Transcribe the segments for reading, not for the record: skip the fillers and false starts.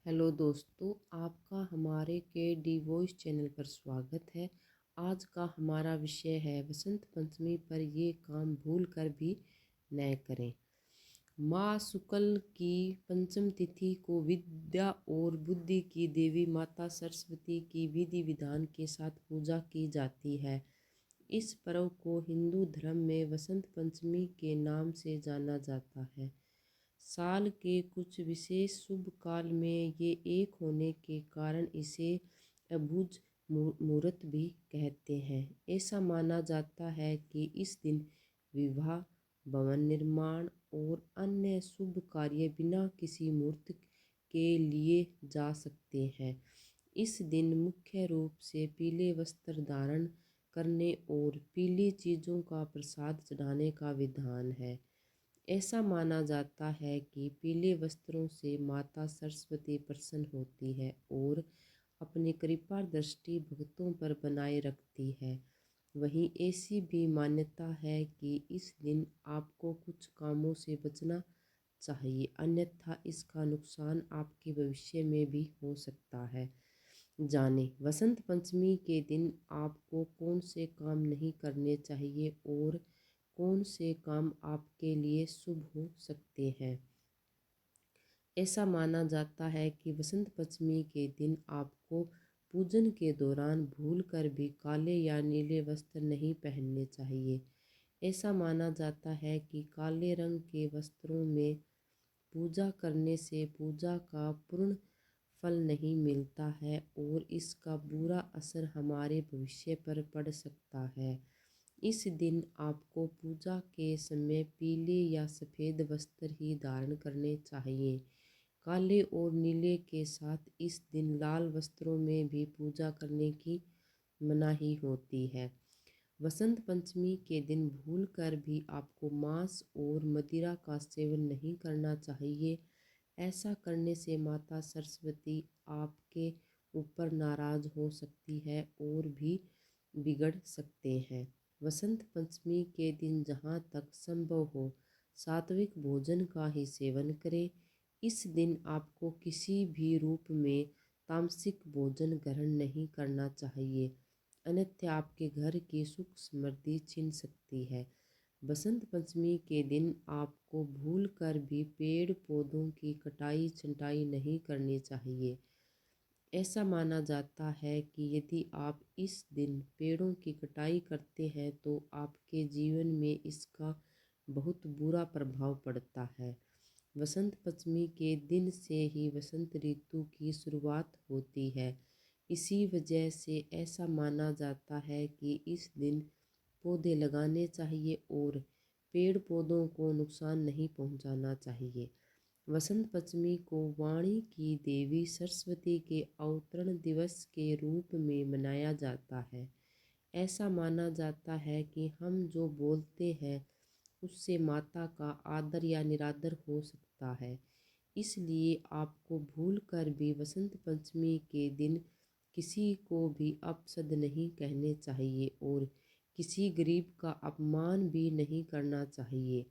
Hello दोस्तों, आपका हमारे के डी वॉइस चैनल पर स्वागत है। आज का हमारा विषय है वसंत पंचमी पर ये काम भूल कर भी न करें। माँ शुक्ल की पंचम तिथि को विद्या और बुद्धि की देवी माता सरस्वती की विधि विधान के साथ पूजा की जाती है। इस पर्व को हिंदू धर्म में वसंत पंचमी के नाम से जाना जाता है। साल के कुछ विशेष शुभ काल में ये एक होने के कारण इसे अबुझ मुहूर्त भी कहते हैं। ऐसा माना जाता है कि इस दिन विवाह, भवन निर्माण और अन्य शुभ कार्य बिना किसी मुहूर्त के लिए जा सकते हैं। इस दिन मुख्य रूप से पीले वस्त्र धारण करने और पीली चीज़ों का प्रसाद चढ़ाने का विधान है। ऐसा माना जाता है कि पीले वस्त्रों से माता सरस्वती प्रसन्न होती है और अपनी कृपा दृष्टि भक्तों पर बनाए रखती है। वहीं ऐसी भी मान्यता है कि इस दिन आपको कुछ कामों से बचना चाहिए, अन्यथा इसका नुकसान आपके भविष्य में भी हो सकता है। जाने वसंत पंचमी के दिन आपको कौन से काम नहीं करने चाहिए और कौन से काम आपके लिए शुभ हो सकते हैं। ऐसा माना जाता है कि वसंत पंचमी के दिन आपको पूजन के दौरान भूल कर भी काले या नीले वस्त्र नहीं पहनने चाहिए। ऐसा माना जाता है कि काले रंग के वस्त्रों में पूजा करने से पूजा का पूर्ण फल नहीं मिलता है और इसका बुरा असर हमारे भविष्य पर पड़ सकता है। इस दिन आपको पूजा के समय पीले या सफ़ेद वस्त्र ही धारण करने चाहिए। काले और नीले के साथ इस दिन लाल वस्त्रों में भी पूजा करने की मनाही होती है। वसंत पंचमी के दिन भूल कर भी आपको मांस और मदिरा का सेवन नहीं करना चाहिए। ऐसा करने से माता सरस्वती आपके ऊपर नाराज हो सकती है और भी बिगड़ सकते हैं। वसंत पंचमी के दिन जहाँ तक संभव हो सात्विक भोजन का ही सेवन करें। इस दिन आपको किसी भी रूप में तामसिक भोजन ग्रहण नहीं करना चाहिए, अन्यथा आपके घर की सुख समृद्धि छिन सकती है। बसंत पंचमी के दिन आपको भूल कर भी पेड़ पौधों की कटाई छंटाई नहीं करनी चाहिए। ऐसा माना जाता है कि यदि आप इस दिन पेड़ों की कटाई करते हैं तो आपके जीवन में इसका बहुत बुरा प्रभाव पड़ता है। वसंत पंचमी के दिन से ही वसंत ऋतु की शुरुआत होती है। इसी वजह से ऐसा माना जाता है कि इस दिन पौधे लगाने चाहिए और पेड़ पौधों को नुकसान नहीं पहुंचाना चाहिए। वसंत पंचमी को वाणी की देवी सरस्वती के अवतरण दिवस के रूप में मनाया जाता है। ऐसा माना जाता है कि हम जो बोलते हैं उससे माता का आदर या निरादर हो सकता है। इसलिए आपको भूल कर भी वसंत पंचमी के दिन किसी को भी अपशब्द नहीं कहने चाहिए और किसी गरीब का अपमान भी नहीं करना चाहिए।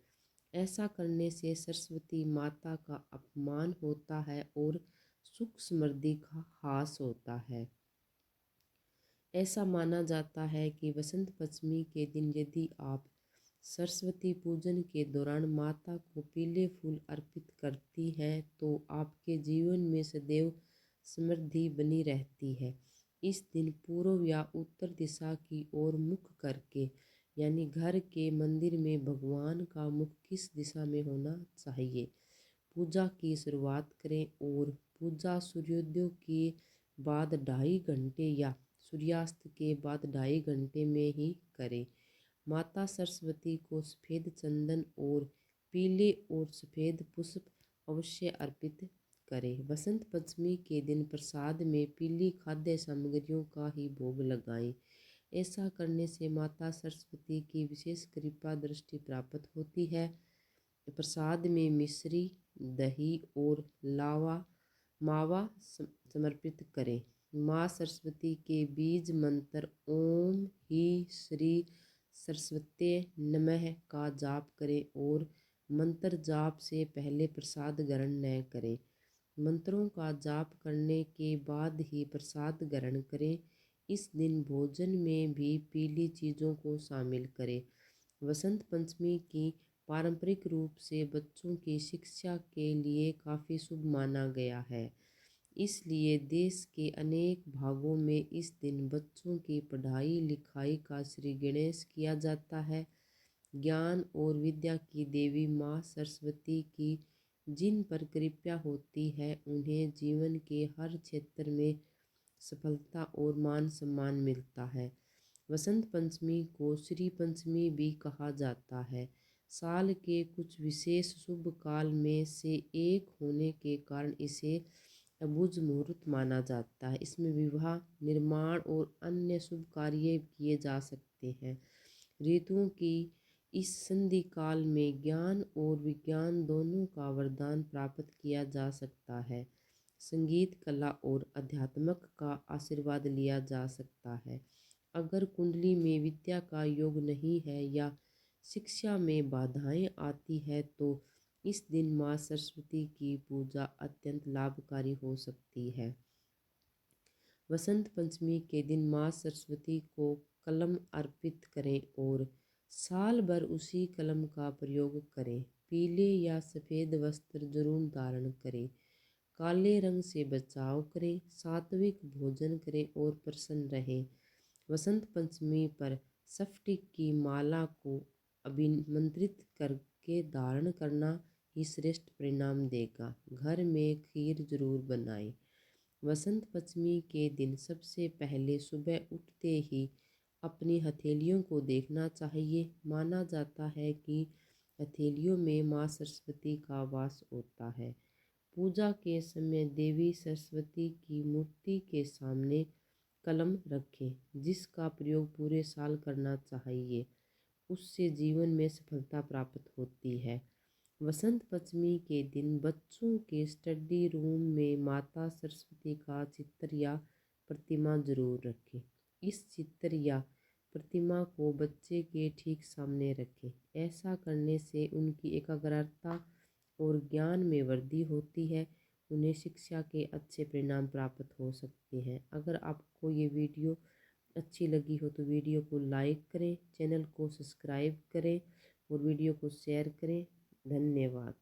ऐसा करने से सरस्वती माता का अपमान होता है और सुख समृद्धि का ह्रास होता है। ऐसा माना जाता है कि वसंत पंचमी के दिन यदि आप सरस्वती पूजन के दौरान माता को पीले फूल अर्पित करती हैं तो आपके जीवन में सदैव समृद्धि बनी रहती है। इस दिन पूर्व या उत्तर दिशा की ओर मुख करके, यानी घर के मंदिर में भगवान का मुख किस दिशा में होना चाहिए, पूजा की शुरुआत करें और पूजा सूर्योदय के बाद 2.5 घंटे या सूर्यास्त के बाद 2.5 घंटे में ही करें। माता सरस्वती को सफ़ेद चंदन और पीले और सफ़ेद पुष्प अवश्य अर्पित करें। वसंत पंचमी के दिन प्रसाद में पीली खाद्य सामग्रियों का ही भोग लगाएं। ऐसा करने से माता सरस्वती की विशेष कृपा दृष्टि प्राप्त होती है। प्रसाद में मिश्री, दही और मावा समर्पित करें। माँ सरस्वती के बीज मंत्र ओम ही श्री सरस्वती नमः का जाप करें और मंत्र जाप से पहले प्रसाद ग्रहण न करें। मंत्रों का जाप करने के बाद ही प्रसाद ग्रहण करें। इस दिन भोजन में भी पीली चीज़ों को शामिल करें। वसंत पंचमी की पारंपरिक रूप से बच्चों की शिक्षा के लिए काफ़ी शुभ माना गया है। इसलिए देश के अनेक भागों में इस दिन बच्चों की पढ़ाई लिखाई का श्री गणेश किया जाता है। ज्ञान और विद्या की देवी माँ सरस्वती की जिन पर कृपा होती है उन्हें जीवन के हर क्षेत्र में सफलता और मान सम्मान मिलता है। वसंत पंचमी को श्री पंचमी भी कहा जाता है। साल के कुछ विशेष शुभ काल में से एक होने के कारण इसे अबुझ मुहूर्त माना जाता है। इसमें विवाह, निर्माण और अन्य शुभ कार्य किए जा सकते हैं। ऋतुओं की इस संधि काल में ज्ञान और विज्ञान दोनों का वरदान प्राप्त किया जा सकता है। संगीत, कला और अध्यात्मक का आशीर्वाद लिया जा सकता है। अगर कुंडली में विद्या का योग नहीं है या शिक्षा में बाधाएं आती है तो इस दिन माँ सरस्वती की पूजा अत्यंत लाभकारी हो सकती है। वसंत पंचमी के दिन माँ सरस्वती को कलम अर्पित करें और साल भर उसी कलम का प्रयोग करें। पीले या सफ़ेद वस्त्र जरूर धारण करें। काले रंग से बचाव करें। सात्विक भोजन करें और प्रसन्न रहें। वसंत पंचमी पर स्फटिक की माला को अभिमंत्रित करके धारण करना ही श्रेष्ठ परिणाम देगा। घर में खीर जरूर बनाएं। वसंत पंचमी के दिन सबसे पहले सुबह उठते ही अपनी हथेलियों को देखना चाहिए। माना जाता है कि हथेलियों में माँ सरस्वती का वास होता है। पूजा के समय देवी सरस्वती की मूर्ति के सामने कलम रखें जिसका प्रयोग पूरे साल करना चाहिए। उससे जीवन में सफलता प्राप्त होती है। वसंत पंचमी के दिन बच्चों के स्टडी रूम में माता सरस्वती का चित्र या प्रतिमा जरूर रखें। इस चित्र या प्रतिमा को बच्चे के ठीक सामने रखें। ऐसा करने से उनकी एकाग्रता और ज्ञान में वृद्धि होती है। उन्हें शिक्षा के अच्छे परिणाम प्राप्त हो सकते हैं। अगर आपको ये वीडियो अच्छी लगी हो तो वीडियो को लाइक करें, चैनल को सब्सक्राइब करें और वीडियो को शेयर करें। धन्यवाद।